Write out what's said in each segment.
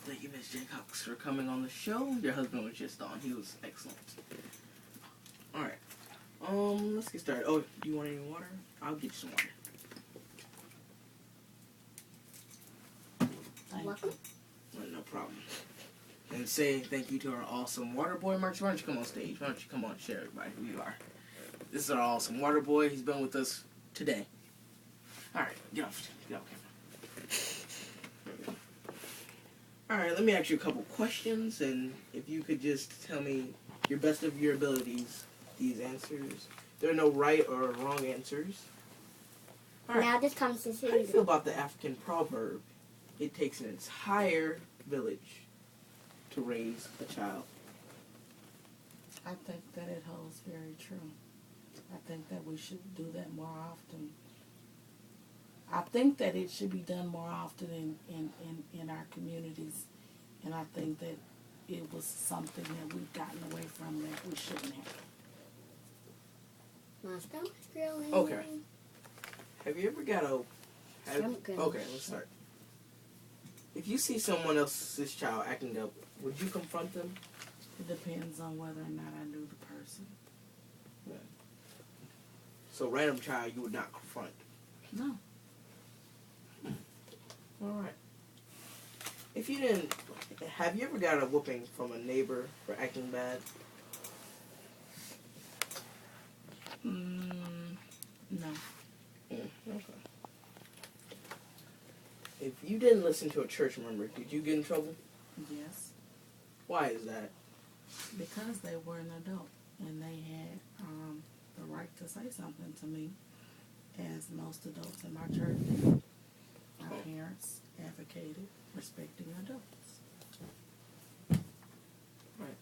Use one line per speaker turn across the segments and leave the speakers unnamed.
Thank you, Miss Jaycox, for coming on the show. Your husband was just on. He was excellent. Alright. Let's get started. Oh, do you want any water? I'll get you some water.
Welcome.
No problem. And say thank you to our awesome water boy, Mark. Why don't you come on stage? Why don't you come on and share everybody who you are? This is our awesome water boy. He's been with us today. Alright, get off camera. There we go. Alright, let me ask you a couple questions, and if you could just tell me your best of your abilities, these answers. There are no right or wrong answers. All right.
Now this comes to
How do you feel about the African proverb, it takes an entire village to raise a child?
I think that it holds very true. I think that we should do that more often. I think that it should be done more often in our communities. And I think that it was something that we've gotten away from that we shouldn't have.
My stomach's growing.
Okay. Have you ever got
Stomach
okay, let's start. If you see someone else's child acting up, would you confront them?
It depends on whether or not I knew the person.
Yeah. So random child you would not confront?
No.
Alright. If you didn't, have you ever got a whooping from a neighbor for acting bad?
No.
Okay. If you didn't listen to a church member, did you get in trouble?
Yes.
Why is that?
Because they were an adult and they had the right to say something to me, as most adults in my church did. My parents advocated respecting adults.
Right.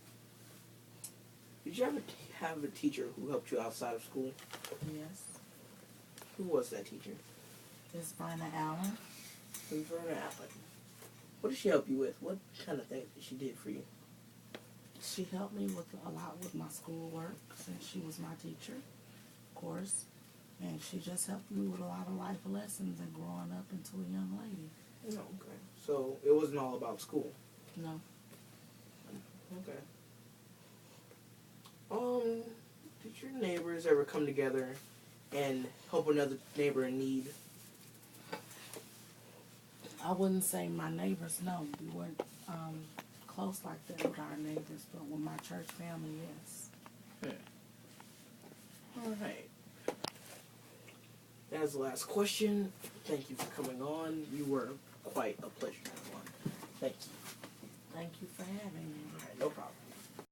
Did you ever have a teacher who helped you outside of school?
Yes.
Who was that teacher?
Miss Verna Allen.
Miss Verna Allen. What did she help you with? What kind of things did she do for you?
She helped me with a lot with my schoolwork since she was my teacher, of course. And she just helped me with a lot of life lessons and growing up into a young lady.
Oh, okay. So it wasn't all about school?
No.
Okay. Did your neighbors ever come together and help another neighbor in need?
I wouldn't say my neighbors, no. We weren't close like that with our neighbors, but with my church family, yes.
All right. That is the last question. Thank you for coming on. You were quite a pleasure to have on. Thank you.
Thank you for having me.